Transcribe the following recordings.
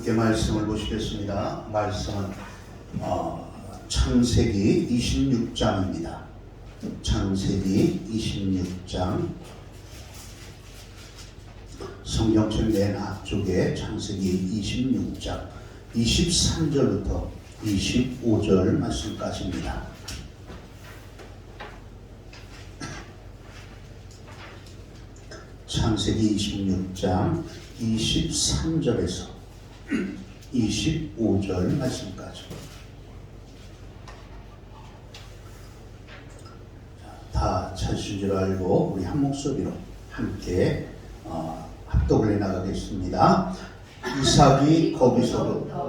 함께 말씀을 보시겠습니다. 말씀은 창세기 26장입니다. 창세기 26장, 성경책 맨 앞쪽에 창세기 26장 23절부터 25절 말씀까지입니다. 창세기 26장 23절에서 25절 말씀까지. 다 찾으신 줄 알고 우리 한 목소리로 함께 합독을 해나가겠습니다. 이삭이 거기서부터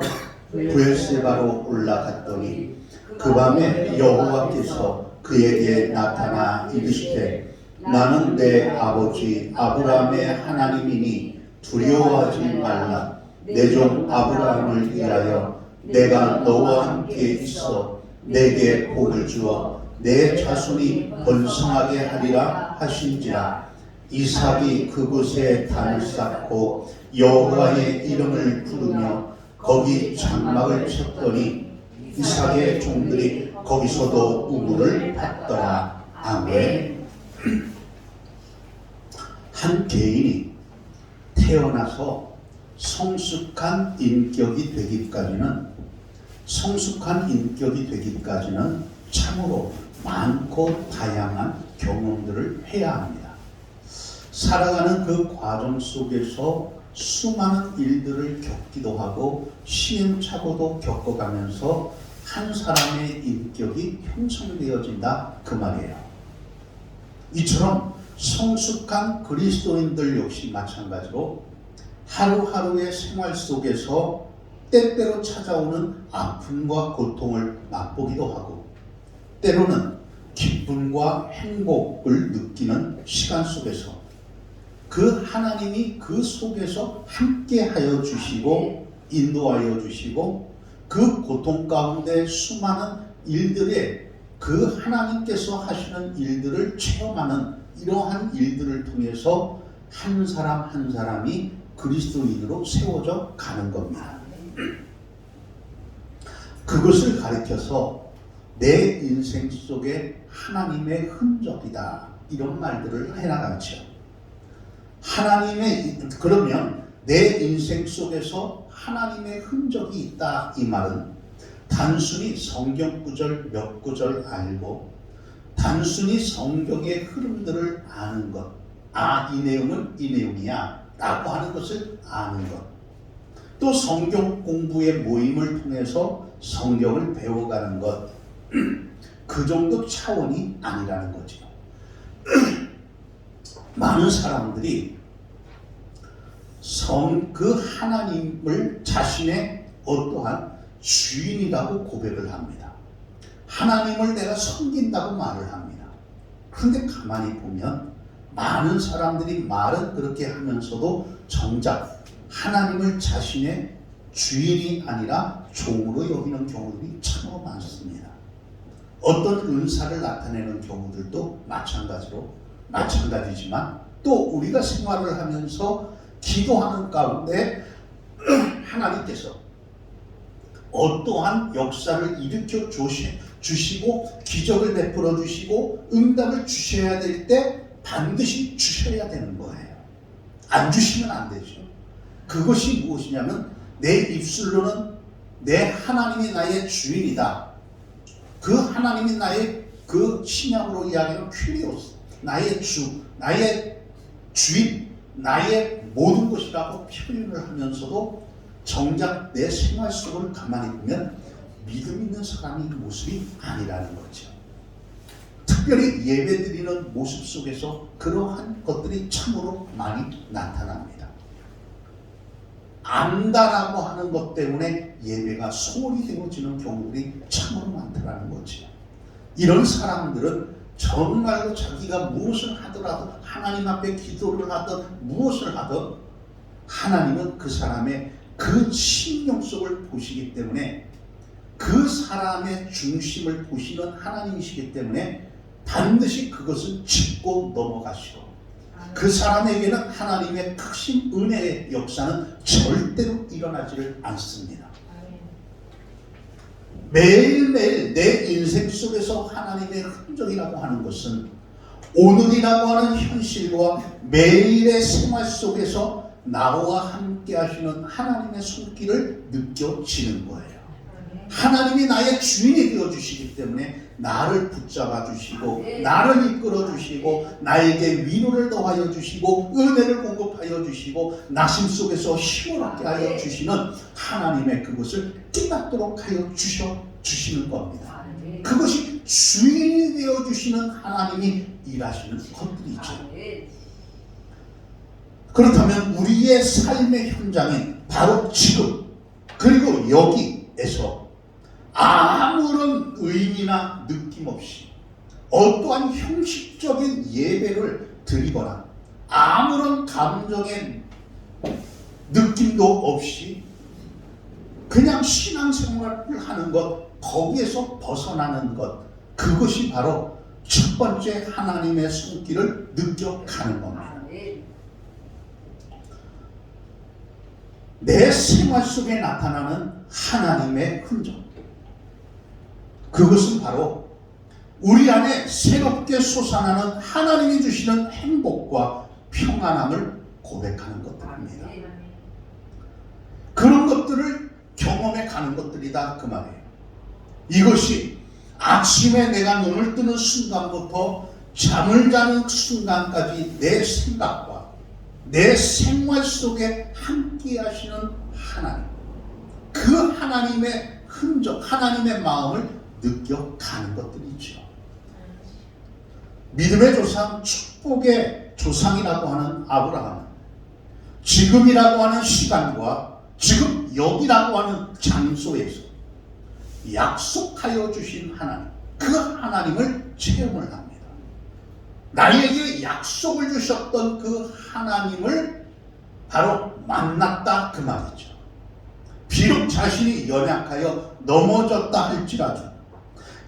브엘세바로 올라갔더니 그 밤에 여호와께서 그에게 나타나 이르시되 나는 내 아버지 아브라함의 하나님이니 두려워하지 말라. 내 종 아브라함을 위하여 내가 너와 함께 있어 내게 복을 주어 내 자손이 번성하게 하리라 하신지라. 이삭이 그곳에 단을 쌓고 여호와의 이름을 부르며 거기 장막을 쳤더니 이삭의 종들이 거기서도 우물을 팠더라. 아멘. 한 개인이 태어나서 성숙한 인격이 되기까지는 참으로 많고 다양한 경험들을 해야 합니다. 살아가는 그 과정 속에서 수많은 일들을 겪기도 하고 시행착오도 겪어가면서 한 사람의 인격이 형성되어진다 그 말이에요. 이처럼 성숙한 그리스도인들 역시 마찬가지로 하루하루의 생활 속에서 때때로 찾아오는 아픔과 고통을 맛보기도 하고 때로는 기쁨과 행복을 느끼는 시간 속에서 그 하나님이 그 속에서 함께하여 주시고 인도하여 주시고 그 고통 가운데 수많은 일들에 그 하나님께서 하시는 일들을 체험하는 이러한 일들을 통해서 한 사람 한 사람이 그리스도인으로 세워져 가는 겁니다. 그것을 가리켜서 내 인생 속에 하나님의 흔적이다 이런 말들을 해나가죠. 그러면 내 인생 속에서 하나님의 흔적이 있다 이 말은 단순히 성경 구절 몇 구절 알고 단순히 성경의 흐름들을 아는 것, 이 내용은 이 내용이야 라고 하는 것을 아는 것, 또 성경 공부의 모임을 통해서 성경을 배워가는 것, 그 정도 차원이 아니라는 거죠. 많은 사람들이 그 하나님을 자신의 어떠한 주인이라고 고백을 합니다. 하나님을 내가 섬긴다고 말을 합니다. 그런데 가만히 보면 많은 사람들이 말은 그렇게 하면서도 정작 하나님을 자신의 주인이 아니라 종으로 여기는 경우들이 참으로 많습니다. 어떤 은사를 나타내는 경우들도 마찬가지지만 또 우리가 생활을 하면서 기도하는 가운데 하나님께서 어떠한 역사를 일으켜 주시고 기적을 베풀어 주시고 응답을 주셔야 될 때 반드시 주셔야 되는 거예요. 안 주시면 안 되죠. 그것이 무엇이냐면 내 입술로는 내 하나님이 나의 주인이다. 그 하나님이 나의 그 신약으로 이야기하는 큐리오스, 나의 주, 나의 주인, 나의 모든 것이라고 표현을 하면서도 정작 내 생활 속을 가만히 보면 믿음 있는 사람의 모습이 아니라는 거죠. 특별히 예배드리는 모습 속에서 그러한 것들이 참으로 많이 나타납니다. 안다라고 하는 것 때문에 예배가 소홀히 되어지는 경우들이 참으로 많다는 거죠. 이런 사람들은 정말로 자기가 무엇을 하더라도 하나님 앞에 기도를 하든 무엇을 하든 하나님은 그 사람의 그 심령 속을 보시기 때문에 그 사람의 중심을 보시는 하나님이시기 때문에 반드시 그것을 짚고 넘어가시고 그 사람에게는 하나님의 크신 은혜의 역사는 절대로 일어나지를 않습니다. 매일매일 내 인생 속에서 하나님의 흔적이라고 하는 것은 오늘이라고 하는 현실과 매일의 생활 속에서 나와 함께 하시는 하나님의 손길을 느껴지는 거예요. 하나님이 나의 주인이 되어주시기 때문에 나를 붙잡아 주시고 나를 이끌어 주시고 나에게 위로를 더하여 주시고 은혜를 공급하여 주시고 나심 속에서 힘을 얻게 하여 주시는 하나님의 그것을 깨닫도록 하여 주시는 겁니다. 그것이 주인이 되어주시는 하나님이 일하시는 것들이죠. 그렇다면 우리의 삶의 현장인 바로 지금 그리고 여기에서 아무런 의미나 느낌 없이 어떠한 형식적인 예배를 드리거나 아무런 감정의 느낌도 없이 그냥 신앙생활을 하는 것, 거기에서 벗어나는 것, 그것이 바로 첫 번째 하나님의 손길을 느껴가는 겁니다. 내 생활 속에 나타나는 하나님의 흔적, 그것은 바로 우리 안에 새롭게 솟아나는 하나님이 주시는 행복과 평안함을 고백하는 것들입니다. 그런 것들을 경험해 가는 것들이다 그 말이에요. 이것이 아침에 내가 눈을 뜨는 순간부터 잠을 자는 순간까지 내 생각과 내 생활 속에 함께 하시는 하나님, 그 하나님의 흔적, 하나님의 마음을 느껴가는 것들이죠. 믿음의 조상, 축복의 조상이라고 하는 아브라함은 지금이라고 하는 시간과 지금 여기라고 하는 장소에서 약속하여 주신 하나님, 그 하나님을 체험을 합니다. 나에게 약속을 주셨던 그 하나님을 바로 만났다 그 말이죠. 비록 자신이 연약하여 넘어졌다 할지라도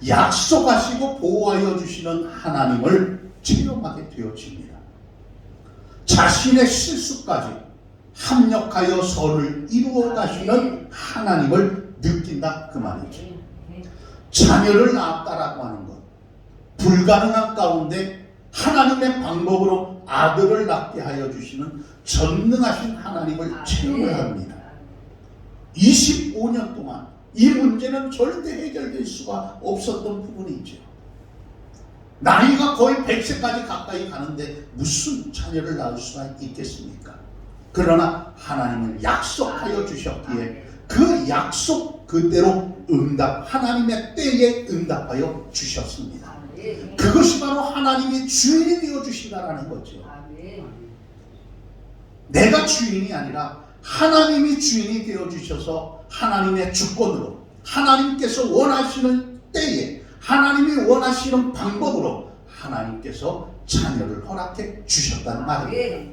약속하시고 보호하여 주시는 하나님을 체험하게 되어집니다. 자신의 실수까지 합력하여 선을 이루어 가시는 하나님을 느낀다 그 말이죠. 자녀를 낳았다라고 하는 것, 불가능한 가운데 하나님의 방법으로 아들을 낳게 하여 주시는 전능하신 하나님을 체험을 합니다. 25년 동안 이 문제는 절대 해결될 수가 없었던 부분이죠. 나이가 거의 100세까지 가까이 가는데 무슨 자녀를 낳을 수가 있겠습니까? 그러나 하나님은 약속하여 주셨기에 그 약속 그대로 하나님의 때에 응답하여 주셨습니다. 그것이 바로 하나님이 주인이 되어 주신다라는 거죠. 내가 주인이 아니라 하나님이 주인이 되어 주셔서 하나님의 주권으로 하나님께서 원하시는 때에 하나님이 원하시는 방법으로 하나님께서 자녀를 허락해 주셨단 말입니다.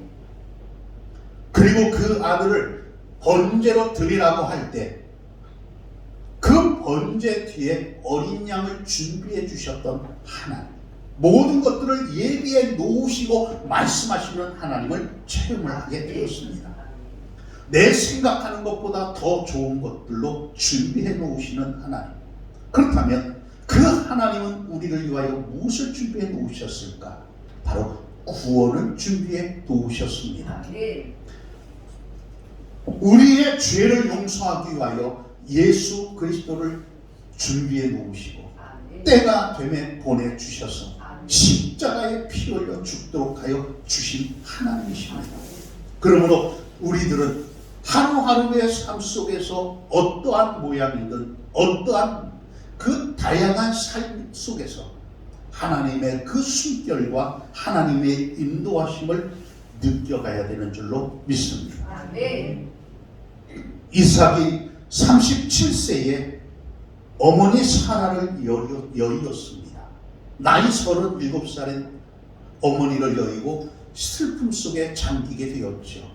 그리고 그 아들을 번제로 드리라고 할 때 그 번제 뒤에 어린 양을 준비해 주셨던 하나님, 모든 것들을 예비해 놓으시고 말씀하시는 하나님을 체험을 하게 되었습니다. 내 생각하는 것보다 더 좋은 것들로 준비해 놓으시는 하나님. 그렇다면 그 하나님은 우리를 위하여 무엇을 준비해 놓으셨을까? 바로 구원을 준비해 놓으셨습니다. 우리의 죄를 용서하기 위하여 예수 그리스도를 준비해 놓으시고 때가 되면 보내주셔서 십자가에 피 흘려 죽도록 하여 주신 하나님이십니다. 그러므로 우리들은 하루하루의 삶 속에서 어떠한 모양이든 어떠한 그 다양한 삶 속에서 하나님의 그 숨결과 하나님의 인도하심을 느껴가야 되는 줄로 믿습니다. 이삭이 37세에 어머니 사라를 여의었습니다. 나이 37살에 어머니를 여의고 슬픔 속에 잠기게 되었죠.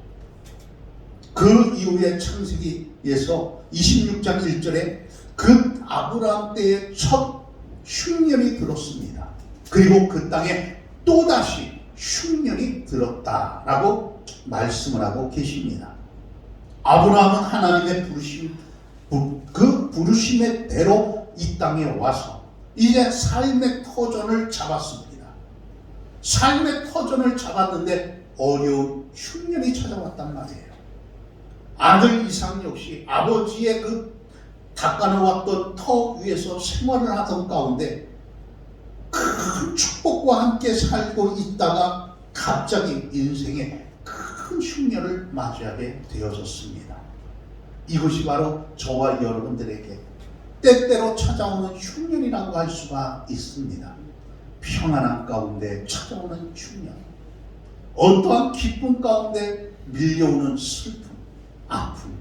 그 이후에 창세기에서 26장 1절에 그 아브라함 때의 첫 흉년이 들었습니다. 그리고 그 땅에 또다시 흉년이 들었다라고 말씀을 하고 계십니다. 아브라함은 하나님의 그 부르심의 대로 이 땅에 와서 이제 삶의 터전을 잡았습니다. 삶의 터전을 잡았는데 어려운 흉년이 찾아왔단 말이에요. 아들 이삭 역시 아버지의 그 닦아놓았던 터 위에서 생활을 하던 가운데 큰 축복과 함께 살고 있다가 갑자기 인생에 큰 흉년을 맞이하게 되어졌습니다. 이것이 바로 저와 여러분들에게 때때로 찾아오는 흉년이라고 할 수가 있습니다. 평안한 가운데 찾아오는 흉년, 어떠한 기쁨 가운데 밀려오는 슬픔, 아픔,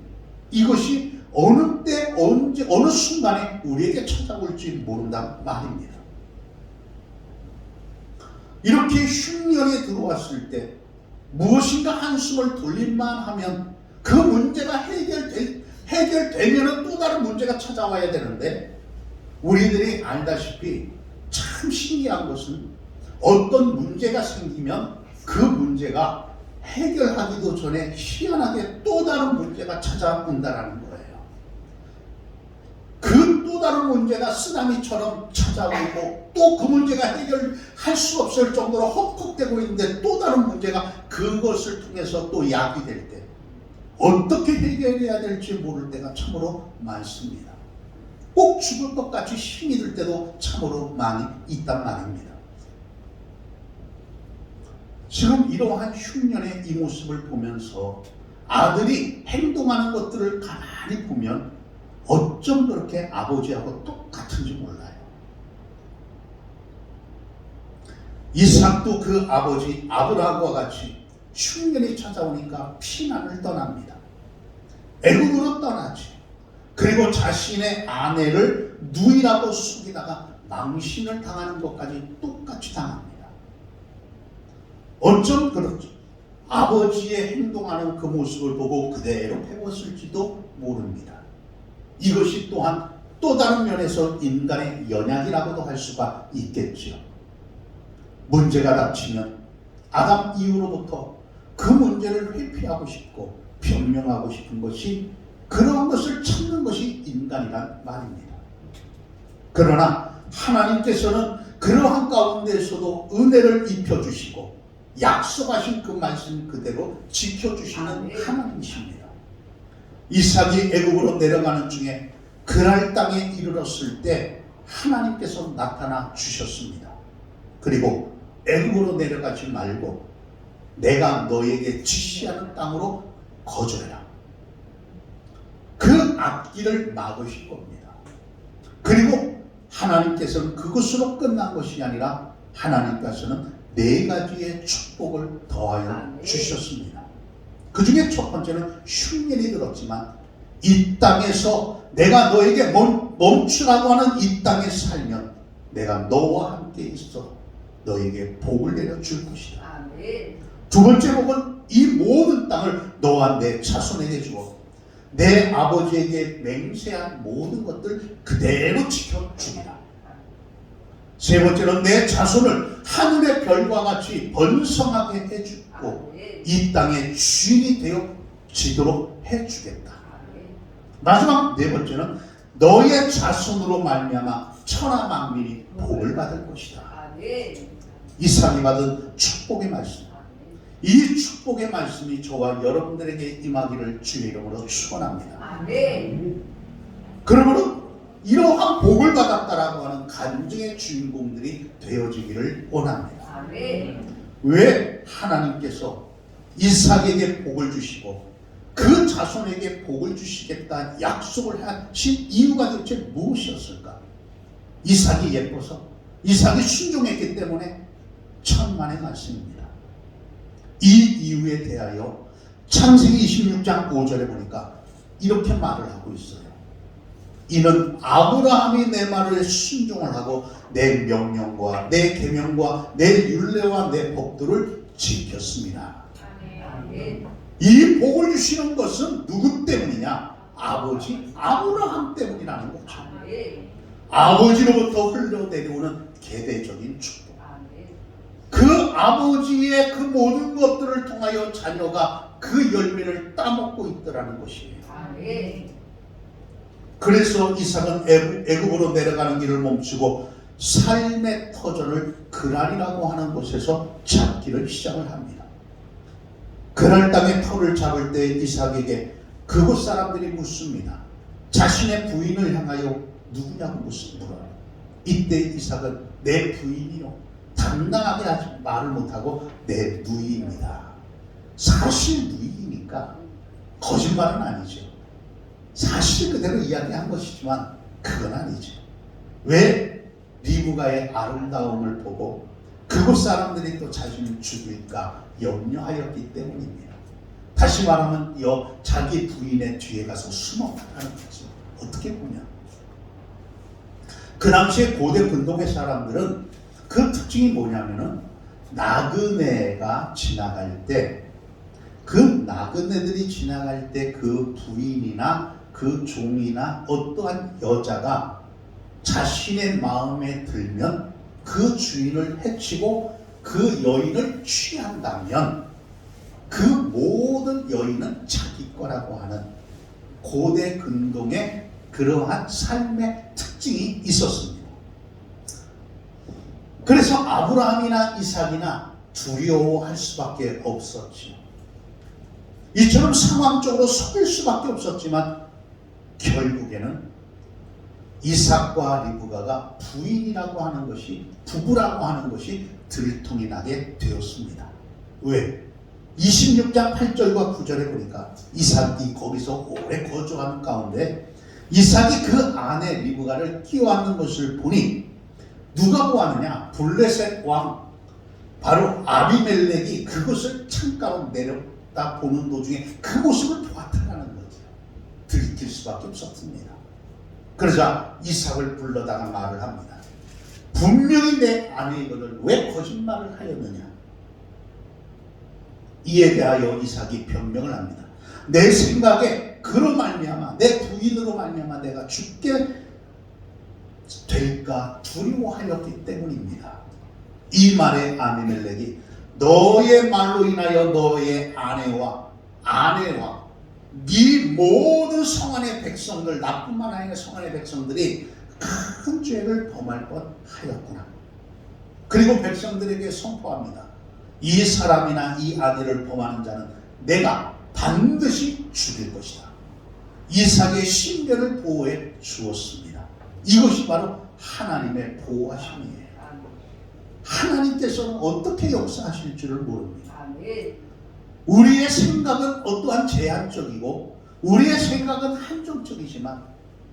이것이 어느 때 언제 어느 순간에 우리에게 찾아올지 모른단 말입니다. 이렇게 흉년이 들어왔을 때 무엇인가 한숨을 돌릴만 하면 그 문제가 해결되면 또 다른 문제가 찾아와야 되는데, 우리들이 알다시피 참 신기한 것은 어떤 문제가 생기면 그 문제가 해결하기도 전에 희한하게 또 다른 문제가 찾아온다는 거예요. 그 또 다른 문제가 쓰나미처럼 찾아오고 또 그 문제가 해결할 수 없을 정도로 헉헉대고 있는데 또 다른 문제가 그것을 통해서 또 야기될 때 어떻게 해결해야 될지 모를 때가 참으로 많습니다. 꼭 죽을 것 같이 힘이 들 때도 참으로 많이 있단 말입니다. 지금 이러한 흉년의 이 모습을 보면서 아들이 행동하는 것들을 가만히 보면 어쩜 그렇게 아버지하고 똑같은지 몰라요. 이삭도 그 아버지 아브라함과 같이 흉년이 찾아오니까 피난을 떠납니다. 애굽으로 떠나지. 그리고 자신의 아내를 누이라고 속이다가 망신을 당하는 것까지 똑같이 당합니다. 어쩜 그렇죠? 아버지의 행동하는 그 모습을 보고 그대로 배웠을지도 모릅니다. 이것이 또한 또 다른 면에서 인간의 연약이라고도 할 수가 있겠죠. 문제가 닥치면 아담 이후로부터 그 문제를 회피하고 싶고 변명하고 싶은 것이, 그러한 것을 참는 것이 인간이란 말입니다. 그러나 하나님께서는 그러한 가운데에서도 은혜를 입혀주시고 약속하신 그 말씀 그대로 지켜주시는 하나님이십니다. 이삭이 애굽으로 내려가는 중에 그랄 땅에 이르렀을 때 하나님께서 나타나 주셨습니다. 그리고 애굽으로 내려가지 말고 내가 너에게 지시하는 땅으로 거주해라. 그 앞길을 막으실 겁니다. 그리고 하나님께서는 그것으로 끝난 것이 아니라 하나님께서는 4가지의 축복을 더하여 주셨습니다. 그 중에 첫 번째는 흉년이 들었지만 이 땅에서 내가 너에게 멈추라고 하는 이 땅에 살면 내가 너와 함께 있어 너에게 복을 내려줄 것이다. 두 번째 복은 이 모든 땅을 너와 내 자손에게 주어 내 아버지에게 맹세한 모든 것들 그대로 지켜주리라. 세 번째는 내 자손을 하늘의 별과 같이 번성하게 해주고 이 땅의 주인이 되어지도록 해주겠다. 마지막 네 번째는 너의 자손으로 말미암아 천하 만민이 복을 받을 것이다. 이삭이 받은 축복의 말씀, 이 축복의 말씀이 저와 여러분들에게 임하기를 주의 이름으로 축원합니다. 그러므로 이러한 복을 받았다라고 하는 간증의 주인공들이 되어지기를 원합니다. 왜 하나님께서 이삭에게 복을 주시고 그 자손에게 복을 주시겠다 약속을 하신 이유가 도대체 무엇이었을까? 이삭이 예뻐서, 이삭이 순종했기 때문에? 천만의 말씀입니다. 이 이유에 대하여 창세기 26장 5절에 보니까 이렇게 말을 하고 있어요. 이는 아브라함이 내 말을 순종을 하고 내 명령과 내 계명과 내 율례와 내 법도를 지켰습니다. 이 복을 주시는 것은 누구 때문이냐? 아버지 아브라함 때문이라는 거죠. 아버지로부터 흘러내려오는 계대적인 축복. 그 아버지의 그 모든 것들을 통하여 자녀가 그 열매를 따먹고 있더라는 것이에요. 그래서 이삭은 애굽으로 내려가는 길을 멈추고 삶의 터전을 그랄이라고 하는 곳에서 찾기를 시작을 합니다. 그랄 땅의 터를 잡을 때 이삭에게 그곳 사람들이 묻습니다. 자신의 부인을 향하여 누구냐고 묻습니다. 이때 이삭은 내 부인이요, 당당하게 아직 말을 못하고 내 누이입니다. 사실 누이니까 거짓말은 아니죠. 사실 그대로 이야기한 것이지만 그건 아니죠. 왜? 리브가의 아름다움을 보고 그곳 사람들이 또 자신을 죽일까 염려하였기 때문입니다. 다시 말하면 자기 부인의 뒤에 가서 숨었다는 거죠. 어떻게 보면 그 당시에 고대 근동의 사람들은 그 특징이 뭐냐면은 나그네가 지나갈 때, 그 나그네들이 지나갈 때 그 부인이나 그 종이나 어떠한 여자가 자신의 마음에 들면 그 주인을 해치고 그 여인을 취한다면 그 모든 여인은 자기 거라고 하는 고대 근동의 그러한 삶의 특징이 있었습니다. 그래서 아브라함이나 이삭이나 두려워할 수밖에 없었죠. 이처럼 상황적으로 속일 수밖에 없었지만 결국에는 이삭과 리브가가 부인이라고 하는 것이, 부부라고 하는 것이 들통이 나게 되었습니다. 왜? 26장 8절과 9절에 보니까 이삭이 거기서 오래 거주하는 가운데 이삭이 그 아내 리브가를 끼워안는 것을 보니 누가 보았느냐? 블레셋 왕 바로 아비멜렉이 그것을 창가로 내렸다 보는 도중에 그 모습을 보았다는 거죠. 들킬 수밖에 없었습니다. 그러자 이삭을 불러다가 말을 합니다. 분명히 내 아내이거늘 왜 거짓말을 하였느냐? 이에 대하여 이삭이 변명을 합니다. 내 생각에 그로 말미암아, 내 부인으로 말미암아 내가 죽게 될까 두려워하였기 때문입니다. 이 말에 아비멜렉이 너의 말로 인하여 너의 아내와 네 모든 성안의 백성들, 나뿐만 아니라 성안의 백성들이 큰 죄를 범할 뻔하였구나. 그리고 백성들에게 선포합니다. 이 사람이나 이 아내를 범하는 자는 내가 반드시 죽일 것이다. 이삭의 신변을 보호해 주었습니다. 이것이 바로 하나님의 보호하심이에요. 하나님께서는 어떻게 역사하실 줄을 모릅니다. 우리의 생각은 어떠한 제한적이고 우리의 생각은 한정적이지만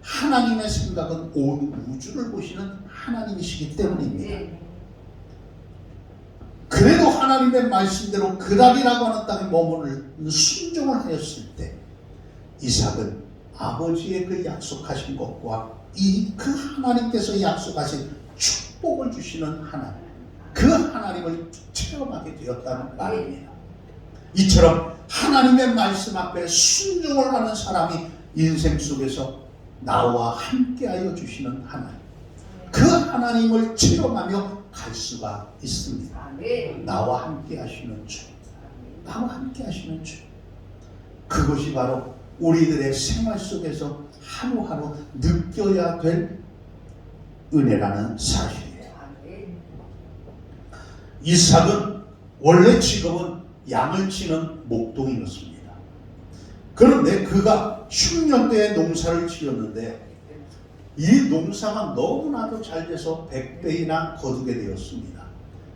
하나님의 생각은 온 우주를 보시는 하나님이시기 때문입니다. 그래도 하나님의 말씀대로 그랄이라고 하는 땅에 머무를 순종을 하였을 때 이삭은 아버지의 그 약속하신 것과 그 하나님께서 약속하신 축복을 주시는 하나님, 그 하나님을 체험하게 되었다는 말입니다. 이처럼 하나님의 말씀 앞에 순종을 하는 사람이 인생 속에서 나와 함께하여 주시는 하나님, 그 하나님을 체험하며 갈 수가 있습니다. 나와 함께 하시는 주, 나와 함께 하시는 주. 그것이 바로 우리들의 생활 속에서 하루하루 느껴야 될 은혜라는 사실이에요. 이삭은 원래 직업은 양을 치는 목동이었습니다. 그런데 그가 흉년대에 농사를 지었는데 이 농사가 너무나도 잘 돼서 100배이나 거두게 되었습니다.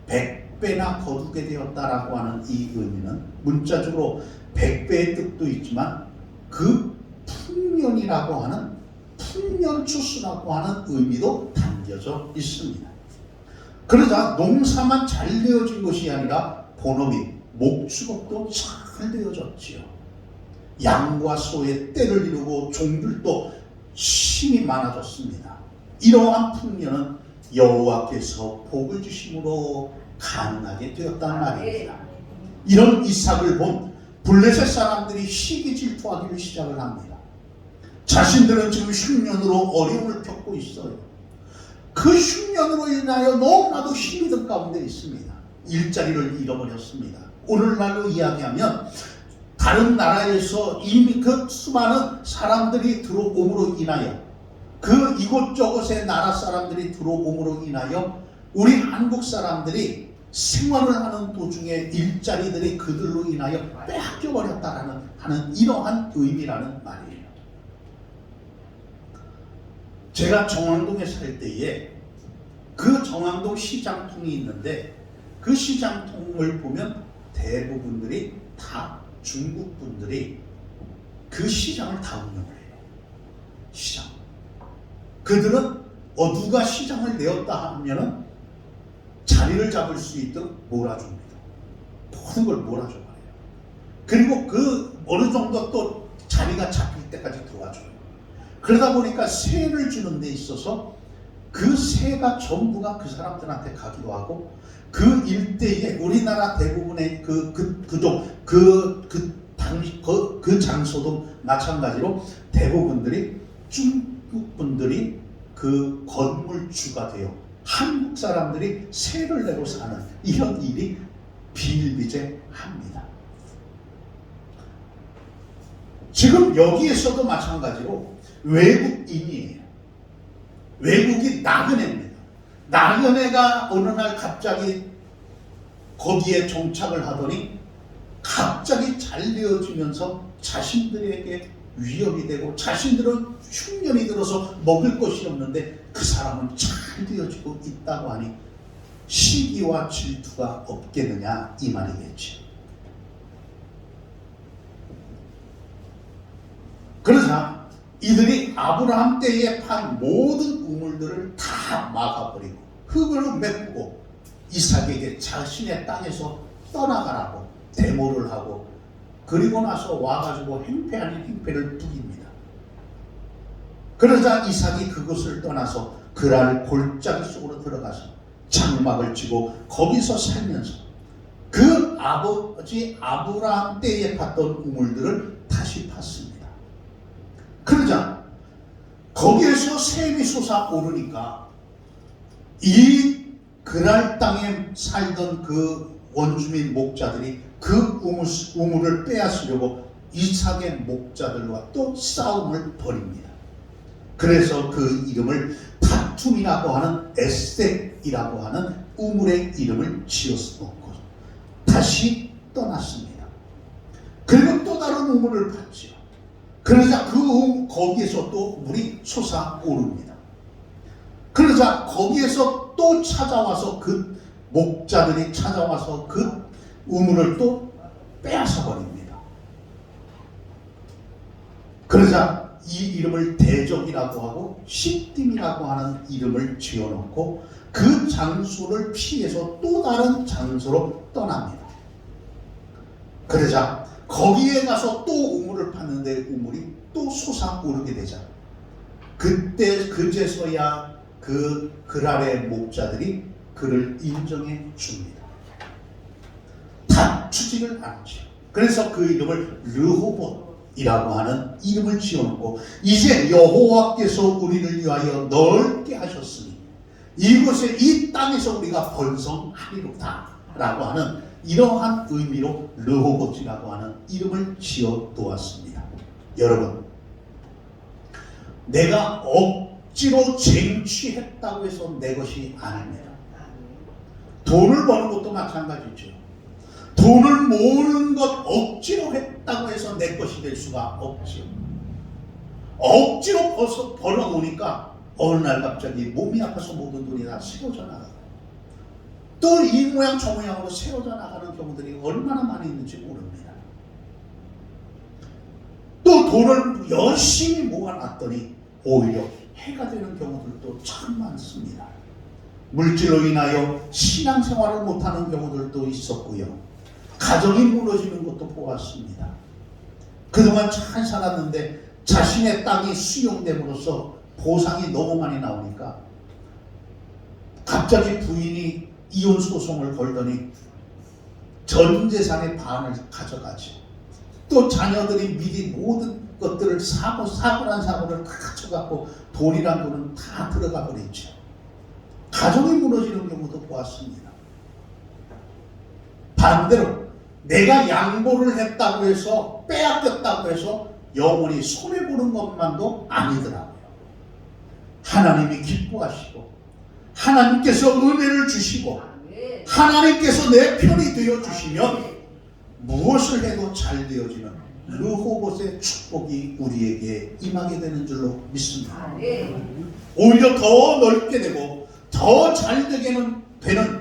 100배나 거두게 되었다라고 하는 이 의미는 문자적으로 100배의 뜻도 있지만 그 풍년이라고 하는 풍년추수라고 하는 의미도 담겨져 있습니다. 그러자 농사만 잘 되어진 것이 아니라 본업이 목축업도 잘 되어졌지요. 양과 소의 떼를 이루고 종들도 힘이 많아졌습니다. 이러한 풍년은 여호와께서 복을 주심으로 가능하게 되었단 말입니다. 이런 이삭을 본 블레셋 사람들이 시기 질투하기를 시작을 합니다. 자신들은 지금 흉년으로 어려움을 겪고 있어요. 그 흉년으로 인하여 너무나도 힘이 든 가운데 있습니다. 일자리를 잃어버렸습니다. 오늘날로 이야기하면 다른 나라에서 이미 그 수많은 사람들이 들어옴으로 인하여, 그 이곳저곳의 나라 사람들이 들어옴으로 인하여 우리 한국 사람들이 생활을 하는 도중에 일자리들이 그들로 인하여 빼앗겨 버렸다라는 하는 이러한 의미라는 말이에요. 제가 정왕동에 살 때에 그 정왕동 시장통이 있는데, 그 시장통을 보면 대부분들이 다 중국 분들이 그 시장을 다 운영을 해요. 시장. 그들은 누가 시장을 내었다 하면은 자리를 잡을 수 있도록 몰아줍니다. 모든 걸 몰아줘요. 그리고 그 어느 정도 또 자리가 잡힐 때까지 도와줘요. 그러다 보니까 세를 주는 데 있어서 그 세가 전부가 그 사람들한테 가기도 하고, 그 일대에 우리나라 대부분의 그 장소도 마찬가지로 대부분들이 중국 분들이 그 건물주가 되어 한국 사람들이 세를 내고 사는 이런 일이 비일비재합니다. 지금 여기에서도 마찬가지로 외국인이에요. 외국이 나그네입니다. 나그네가 어느 날 갑자기 거기에 정착을 하더니 갑자기 잘 되어지면서 자신들에게 위협이 되고, 자신들은 흉년이 들어서 먹을 것이 없는데 그 사람은 잘 되어지고 있다고 하니 시기와 질투가 없겠느냐 이 말이겠지. 그러자 이들이 아브라함 때에 판 모든 우물들을 다 막아버리고 흙으로 메꾸고 이삭에게 자신의 땅에서 떠나가라고 데모를 하고, 그리고 나서 와가지고 행패 아닌 행패를 부립니다. 그러자 이삭이 그것을 떠나서 그랄 골짜기 속으로 들어가서 장막을 치고 거기서 살면서 그 아버지 아브라함 때에 팠던 우물들을 다시 팠습니다. 그러자 거기에서 샘이 솟아오르니까 이 그랄 땅에 살던 그 원주민 목자들이 그 우물을 빼앗으려고 이삭의 목자들과 또 싸움을 벌입니다. 그래서 그 이름을 다툼이라고 하는 에셋이라고 하는 우물의 이름을 지었고 다시 떠났습니다. 그리고 또 다른 우물을 봤죠. 그러자 거기에서 또 물이 솟아오릅니다. 그러자 거기에서 또 찾아와서 그 목자들이 찾아와서 그 우물을 또 빼앗아 버립니다. 그러자 이 이름을 대적이라고 하고 시딤이라고 하는 이름을 지어놓고 그 장소를 피해서 또 다른 장소로 떠납니다. 그러자 거기에 가서 또 우물을 팠는데 우물이 또 솟아오르게 되자 그때 그제서야 그 그랄의 목자들이 그를 인정해 줍니다. 다투지를 않죠. 그래서 그 이름을 르호봇이라고 하는 이름을 지어놓고 이제 여호와께서 우리를 위하여 넓게 하셨으니 이곳에 이 땅에서 우리가 번성하리로다 라고 하는 이러한 의미로 르호봇이라고 하는 이름을 지어 놓았습니다. 여러분, 내가 억지로 쟁취했다고 해서 내 것이 아닙니다. 돈을 버는 것도 마찬가지죠. 돈을 모으는 것 억지로 했다고 해서 내 것이 될 수가 없죠. 억지로 벌어놓으니까 어느 날 갑자기 몸이 아파서 모든 돈이 다 세워져 나가고 또 이 모양 저 모양으로 세워져 나가는 경우들이 얼마나 많이 있는지 모릅니다. 또 돈을 열심히 모아놨더니 오히려 해가 되는 경우들도 참 많습니다. 물질로 인하여 신앙생활을 못하는 경우들도 있었고요. 가정이 무너지는 것도 보았습니다. 그동안 잘 살았는데 자신의 땅이 수용됨으로써 보상이 너무 많이 나오니까 갑자기 부인이 이혼 소송을 걸더니 전 재산의 반을 가져가죠. 또 자녀들이 미리 모든 것들을 사고란 사고를 가져가고 돈이란 돈은 다 들어가 버리죠. 가정이 무너지는 경우도 보았습니다. 반대로 내가 양보를 했다고 해서 빼앗겼다고 해서 영원히 손해보는 것만도 아니더라고요. 하나님이 기뻐하시고 하나님께서 은혜를 주시고 하나님께서 내 편이 되어주시면 무엇을 해도 잘 되어지는 르호봇의 축복이 우리에게 임하게 되는 줄로 믿습니다. 오히려 더 넓게 되고 더 잘 되는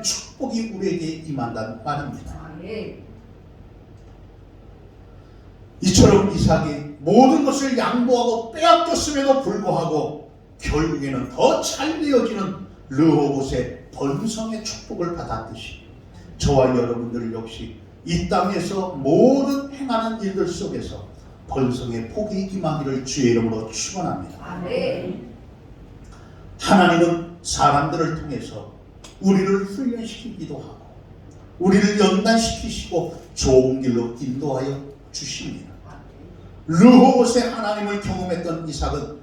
축복이 우리에게 임한다는 말입니다. 이처럼 이삭이 모든 것을 양보하고 빼앗겼음에도 불구하고 결국에는 더 잘 되어지는 르호봇의 번성의 축복을 받았듯이 저와 여러분들 역시 이 땅에서 모든 행하는 일들 속에서 번성의 복이 임하기를 주의 이름으로 축원합니다. 하나님은 사람들을 통해서 우리를 훈련시키기도 하고 우리를 연단시키시고 좋은 길로 인도하여 주십니다. 르호봇의 하나님을 경험했던 이삭은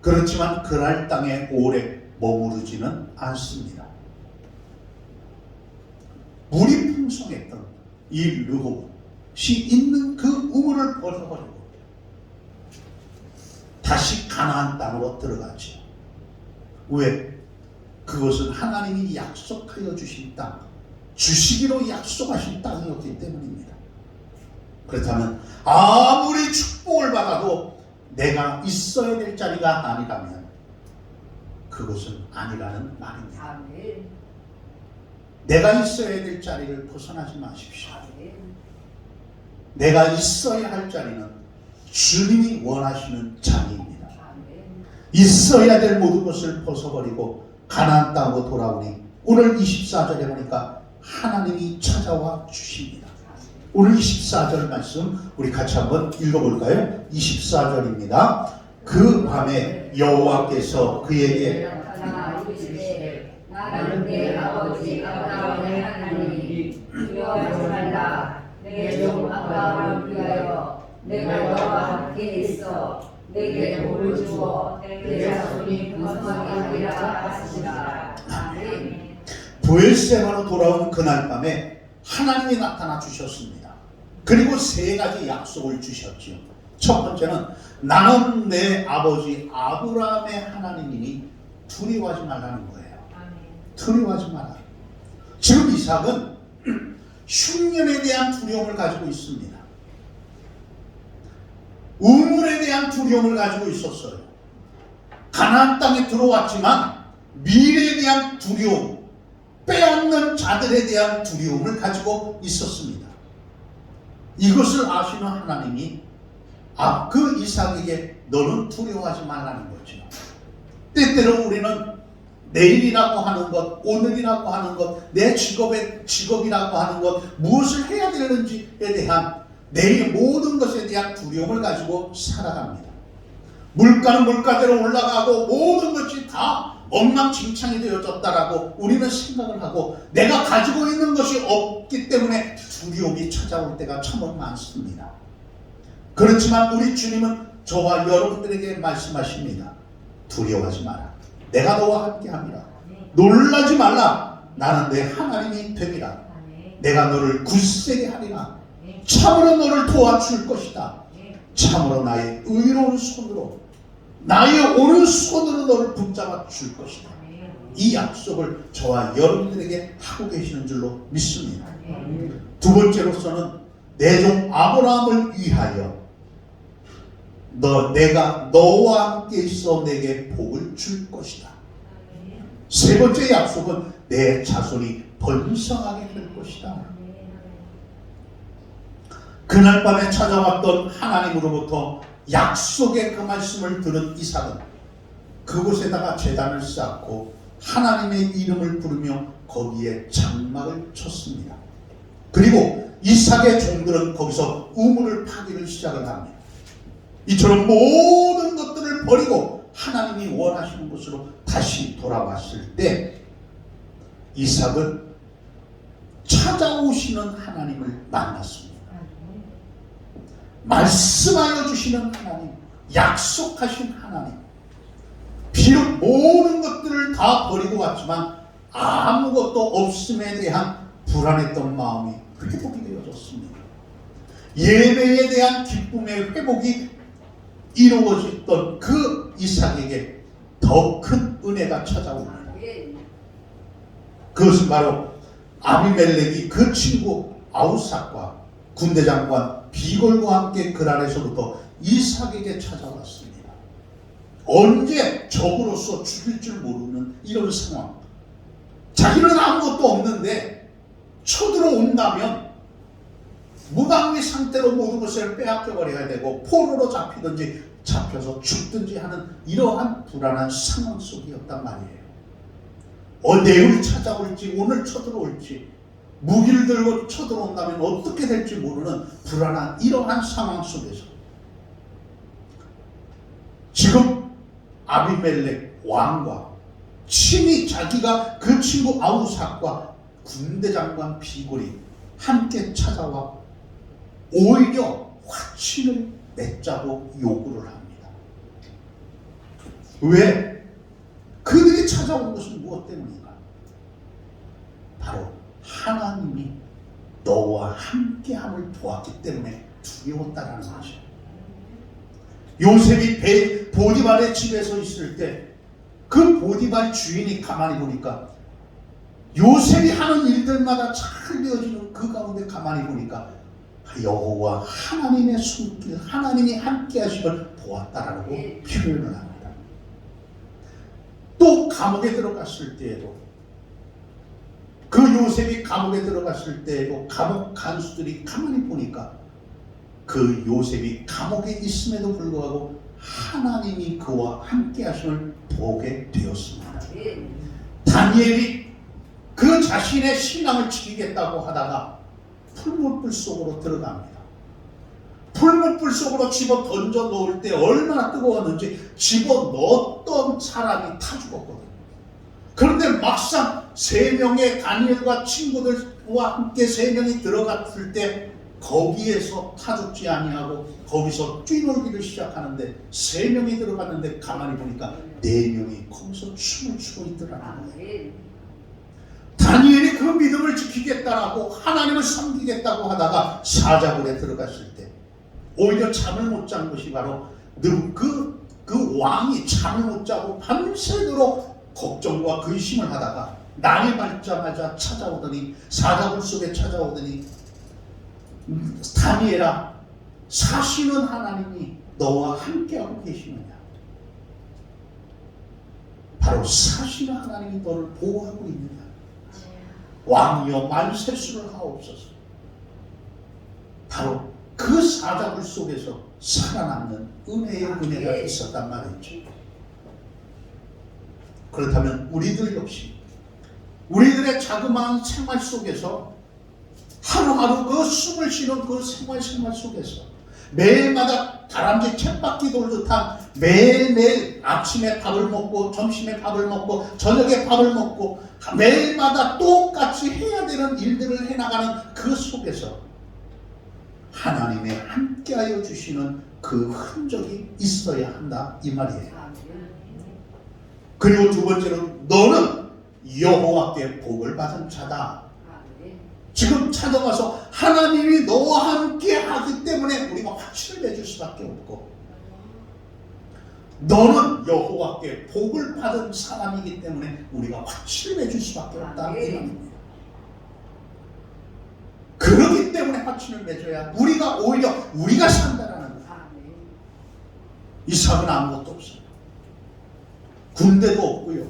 그렇지만 그랄 땅에 오래 머무르지는 않습니다. 물이 풍성했던 이 르호봇이 있는 그 우물을 벗어버리고 다시 가나안 땅으로 들어가죠. 왜? 그것은 하나님이 약속하여 주신 땅, 주시기로 약속하신 땅이었기 때문입니다. 그렇다면 아무리 축복을 받아도 내가 있어야 될 자리가 아니라면 그것은 아니라는 말입니다. 내가 있어야 될 자리를 벗어나지 마십시오. 내가 있어야 할 자리는 주님이 원하시는 자리입니다. 있어야 될 모든 것을 벗어버리고 가나안 땅으로 돌아오니 오늘 24절에 보니까 하나님이 찾아와 주십니다. 오늘 24절 말씀 우리 같이 한번 읽어볼까요? 24절입니다. 그 밤에 여호와께서 그에게 나는 내 아버지 아브라함의 하나님이 두려워하지 말라. 내 종 아브라함을 위하여 내가 너와 함께 있어 내게 복을 주어 내 자손이 번성하게 하리라 하시니라. 아멘. 브엘세바로 돌아온 그날 밤에 하나님이 나타나 주셨습니다. 그리고 세 가지 약속을 주셨지요. 첫 번째는 나는 내 아버지 아브라함의 하나님이니 두려워하지 말라는 거예요. 두려워하지 마라. 지금 이삭은 흉년에 대한 두려움을 가지고 있습니다. 우물에 대한 두려움을 가지고 있었어요. 가나안 땅에 들어왔지만 미래에 대한 두려움, 빼앗는 자들에 대한 두려움을 가지고 있었습니다. 이것을 아시는 하나님이 그 이삭에게 너는 두려워하지 말라는 거죠. 때때로 우리는 내일이라고 하는 것, 오늘이라고 하는 것, 내 직업이라고 하는 것, 무엇을 해야 되는지에 대한 내일 모든 것에 대한 두려움을 가지고 살아갑니다. 물가는 물가대로 올라가고 모든 것이 다 엉망진창이 되어졌다라고 우리는 생각을 하고 내가 가지고 있는 것이 없기 때문에 두려움이 찾아올 때가 참 많습니다. 그렇지만 우리 주님은 저와 여러분들에게 말씀하십니다. 두려워하지 마라. 내가 너와 함께함이라. 놀라지 말라. 나는 내 하나님이 됨이라. 내가 너를 굳세게 하리라. 참으로 너를 도와줄 것이다. 참으로 나의 의로운 손으로 나의 오른손으로 너를 붙잡아 줄 것이다. 이 약속을 저와 여러분들에게 하고 계시는 줄로 믿습니다. 두 번째로서는 내 종 아브라함을 위하여 내가 너와 함께 있어 내게 복을 줄 것이다. 세 번째 약속은 내 자손이 번성하게 될 것이다. 그날 밤에 찾아왔던 하나님으로부터 약속의 그 말씀을 들은 이삭은 그곳에다가 제단을 쌓고 하나님의 이름을 부르며 거기에 장막을 쳤습니다. 그리고 이삭의 종들은 거기서 우물을 파기를 시작을 합니다. 이처럼 모든 것들을 버리고 하나님이 원하시는 곳으로 다시 돌아왔을 때 이삭은 찾아오시는 하나님을 만났습니다. 말씀하여 주시는 하나님, 약속하신 하나님. 비록 모든 것들을 다 버리고 왔지만 아무것도 없음에 대한 불안했던 마음이 회복이 되어졌습니다. 예배에 대한 기쁨의 회복이 이루어졌던 그 이삭에게 더 큰 은혜가 찾아옵니다. 그것은 바로 아비멜렉이 그 친구 아우삭과 군대장관 비골과 함께 그란에서부터 이삭에게 찾아왔습니다. 언제 적으로서 죽일 줄 모르는 이런 상황. 자기는 아무것도 없는데 쳐들어온다면 무방비 상태로 모든 것을 빼앗겨 버려야 되고 포로로 잡히든지 잡혀서 죽든지 하는 이러한 불안한 상황 속이었단 말이에요. 내일 찾아올지 오늘 쳐들어올지 무기를 들고 쳐들어온다면 어떻게 될지 모르는 불안한 이러한 상황 속에서 지금 아비멜렉 왕과 친히 자기가 그 친구 아우삭과 군대장관 비골이 함께 찾아와 오히려 화친을 맺자고 요구를 합니다. 왜? 그들이 찾아온 것은 무엇 때문인가? 바로 하나님이 너와 함께함을 보았기 때문에 두려웠다라는 것이죠. 요셉이 보디발의 집에서 있을 때 그 보디발 주인이 가만히 보니까 요셉이 하는 일들마다 잘 되어지는 그 가운데 가만히 보니까 여호와 하나님의 손길, 하나님이 함께 하심을 보았다라고 표현을 합니다. 또 감옥에 들어갔을 때에도 그 요셉이 감옥에 들어갔을 때에도 감옥 간수들이 가만히 보니까 그 요셉이 감옥에 있음에도 불구하고 하나님이 그와 함께 하심을 보게 되었습니다. 다니엘이 그 자신의 신앙을 지키겠다고 하다가 풀무불 속으로 들어갑니다. 풀무불 속으로 집어 던져 놓을 때 얼마나 뜨거웠는지 집어 넣었던 사람이 타 죽었거든요. 그런데 막상 3명의 다니엘과 친구들과 함께 3명이 들어갔을 때 거기에서 타 죽지 아니하고 거기서 뛰놀기를 시작하는데 3명이 들어갔는데 가만히 보니까 4명이 거기서 춤을 추고 있더라는 거예요. 다니엘이 그 믿음을 지키겠다라고 하나님을 섬기겠다고 하다가 사자굴에 들어갔을 때 오히려 잠을 못 잔 것이 바로 그 왕이 잠을 못 자고 밤새도록 걱정과 근심을 하다가 날이 밝자마자 찾아오더니 사자굴 속에 찾아오더니 다니엘아, 사시는 하나님이 너와 함께하고 계시느냐? 바로 사시는 하나님이 너를 보호하고 있느냐? 왕이여 만세수를 하옵소서. 바로 그 사자굴 속에서 살아남는 은혜의 은혜가 있었단 말이죠. 그렇다면 우리들 역시 우리들의 자그마한 생활 속에서 하루하루 그 숨을 쉬는 그 생활 속에서 매일마다 다람쥐 쳇바퀴 돌듯한 매일매일 아침에 밥을 먹고 점심에 밥을 먹고 저녁에 밥을 먹고 매일마다 똑같이 해야 되는 일들을 해나가는 그 속에서 하나님의 함께하여 주시는 그 흔적이 있어야 한다 이 말이에요. 그리고 두 번째로 너는 여호와께 복을 받은 자다. 지금 찾아가서 하나님이 너와 함께 하기 때문에 우리가 확신을 내줄 수밖에 없고 너는 여호와께 복을 받은 사람이기 때문에 우리가 확신을 내줄 수밖에 없다 이 말입니다. 그렇기 때문에 확신을 맺어야 우리가 오히려 우리가 산다라는 거예요. 이삭은 아무것도 없어요. 군대도 없고요.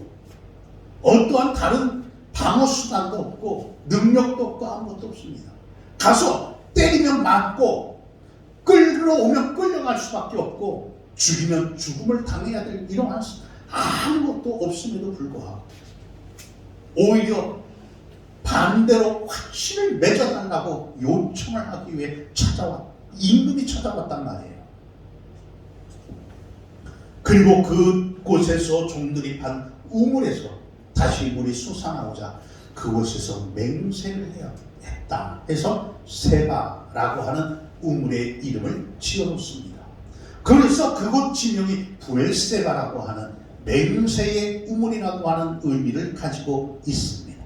어떠한 다른 방어 수단도 없고 능력도 없고 아무것도 없습니다. 가서 때리면 맞고 끌어오면 끌려갈 수밖에 없고 죽이면 죽음을 당해야 될 이러한 아무것도 없음에도 불구하고 오히려 반대로 확신을 맺어달라고 요청을 하기 위해 임금이 찾아왔단 말이에요. 그리고 그곳에서 종들이 판 우물에서 다시 물이 솟아나오자 그곳에서 맹세를 해야 했다 해서 세바라고 하는 우물의 이름을 지어놓습니다. 그래서 그곳 지명이 부엘세바라고 하는 맹세의 우물이라고 하는 의미를 가지고 있습니다.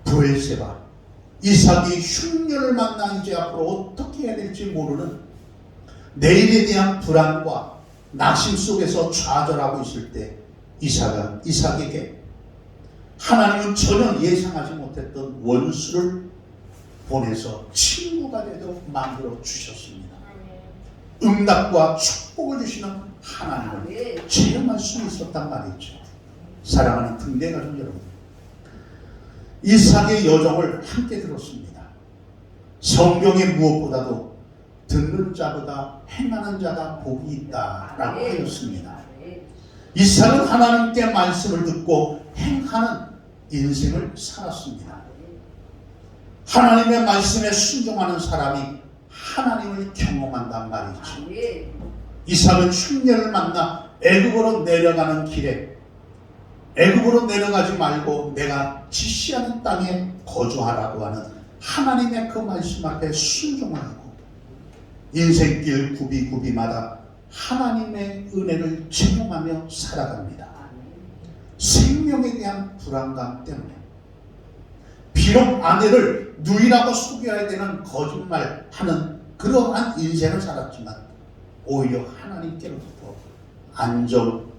부엘세바, 이삭이 흉년을 만나 이제 앞으로 어떻게 해야 될지 모르는 내일에 대한 불안과 낙심 속에서 좌절하고 있을 때 이삭에게 하나님은 전혀 예상하지 못했던 원수를 보내서 친구가 되도록 만들어 주셨습니다. 응답과 축복을 주시는 하나님을 체험할 수 있었단 말이죠. 사랑하는 등대가족 여러분, 이삭의 여정을 함께 들었습니다. 성경에 무엇보다도 듣는 자보다 행하는 자가 복이 있다라고 하였습니다. 이삭은 하나님께 말씀을 듣고 행하는 인생을 살았습니다. 하나님의 말씀에 순종하는 사람이 하나님을 경험한단 말이죠. 이삭은 흉년을 만나 애굽으로 내려가는 길에 애굽으로 내려가지 말고 내가 지시하는 땅에 거주하라고 하는 하나님의 그 말씀 앞에 순종을 하고 인생길 구비구비마다 하나님의 은혜를 체험하며 살아갑니다. 생명에 대한 불안감 때문에 비록 아내를 누이라고 속여야 되는 거짓말하는 그러한 인생을 살았지만 오히려 하나님께로부터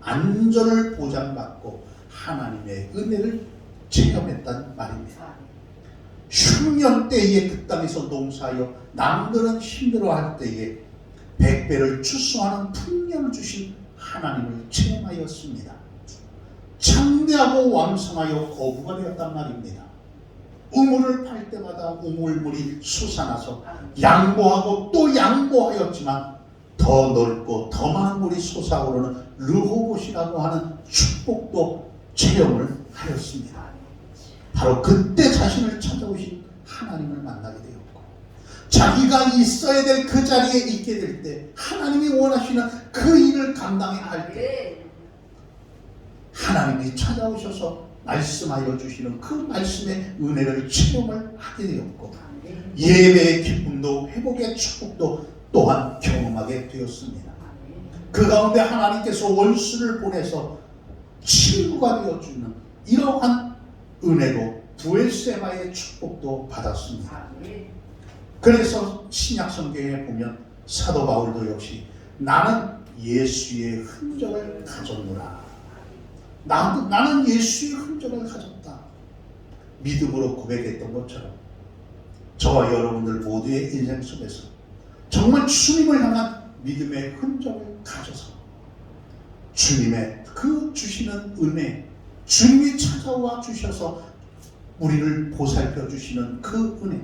안전을 보장받고 하나님의 은혜를 체험했단 말입니다. 흉년 때에 그 땅에서 농사하여 남들은 힘들어할 때에 100배를 추수하는 풍년을 주신 하나님을 체험하였습니다. 창대하고 왕성하여 거부가 되었단 말입니다. 우물을 팔 때마다 우물물이 솟아나서 양보하고 또 양보하였지만 더 넓고 더 많은 물이 솟아오르는 르호봇이라고 하는 축복도 체험을 하였습니다. 바로 그때 자신을 찾아오신 하나님을 만나게 되었고 자기가 있어야 될 그 자리에 있게 될 때 하나님이 원하시는 그 일을 감당해야 할 때 하나님이 찾아오셔서 말씀하여 주시는 그 말씀의 은혜를 체험을 하게 되었고 예배의 기쁨도 회복의 축복도 또한 경험하게 되었습니다. 그 가운데 하나님께서 원수를 보내서 친구가 되어주는 이러한 은혜로 부엘세바의 축복도 받았습니다. 그래서 신약 성경에 보면 사도 바울도 역시 나는 예수의 흔적을 가졌노라. 나는 예수의 흔적을 가졌다. 믿음으로 고백했던 것처럼 저와 여러분들 모두의 인생 속에서 정말 주님을 향한 믿음의 흔적을 가져서 주님의 그 주시는 은혜, 주님이 찾아와 주셔서 우리를 보살펴 주시는 그 은혜,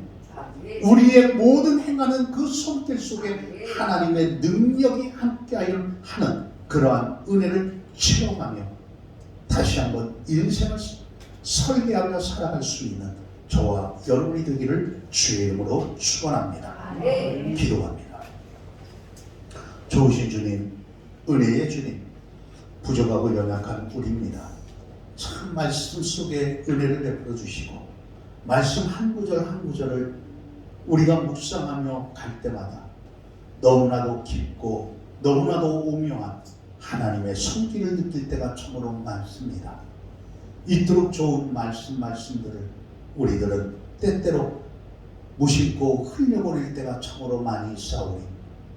우리의 모든 행하는 그 손길 속에 하나님의 능력이 함께하여 하는 그러한 은혜를 체험하며 다시 한번 인생을 설계하며 살아갈 수 있는 저와 여러분이 되기를 주의 이름으로 축원합니다. 기도합니다. 좋으신 주님, 은혜의 주님, 부족하고 연약한 우리입니다. 참 말씀 속에 은혜를 베풀어 주시고 말씀 한 구절 한 구절을 우리가 묵상하며 갈 때마다 너무나도 깊고 너무나도 오묘한 하나님의 손길을 느낄 때가 참으로 많습니다. 이토록 좋은 말씀들을 우리들은 때때로 무심코 흘려버릴 때가 참으로 많이 있사오니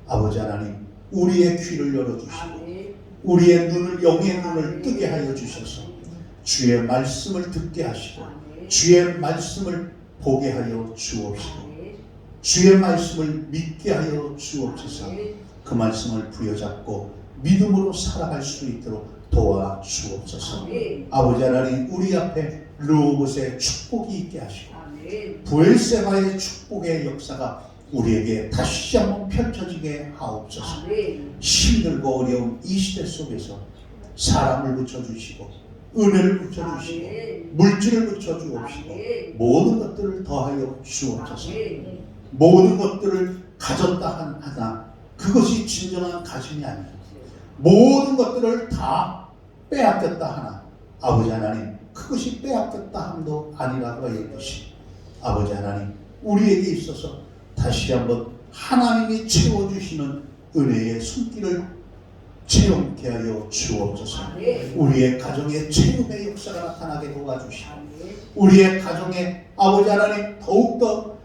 아버지 하나님 우리의 귀를 열어주시고 우리의 눈을 영의 눈을 뜨게 하여 주셔서 주의 말씀을 듣게 하시고 주의 말씀을 보게 하여 주옵시고 주의 말씀을 믿게 하여 주옵소서. 그 말씀을 부여잡고 믿음으로 살아갈 수 있도록 도와 주옵소서. 아버지 하나님 우리 앞에 르호봇의 축복이 있게 하시고 부엘세바의 축복의 역사가 우리에게 다시 한번 펼쳐지게 하옵소서. 힘들고 어려운 이 시대 속에서 사람을 붙여주시고 은혜를 붙여주시고 물질을 붙여주옵시고 모든 것들을 더하여 주옵소서. 모든 것들을 가졌다 하나 그것이 진정한 가짐이 아니고 모든 것들을 다 빼앗겼다 하나 아버지 하나님 그것이 빼앗겼다 함도 아니라고 하였듯이 아버지 하나님 우리에게 있어서 다시 한번 하나님이 채워주시는 은혜의 손길을 체험케 하여 주옵소서. 아멘. 우리의 가정에 체험의 역사가 나타나게 도와주시고 아멘. 우리의 가정에 아버지 하나님 더욱더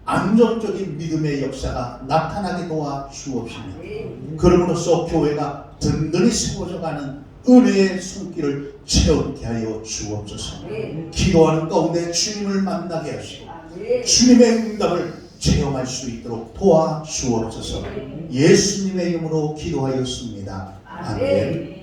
안정적인 믿음의 역사가 나타나게 도와주옵시며 아멘. 그럼으로써 교회가 든든히 세워져가는 은혜의 손길을 체험케 하여 주옵소서. 아멘. 기도하는 가운데 주님을 만나게 하시고 아멘. 주님의 응답을 체험할 수 있도록 도와주옵소서. 예수님의 이름으로 기도하였습니다. 아멘.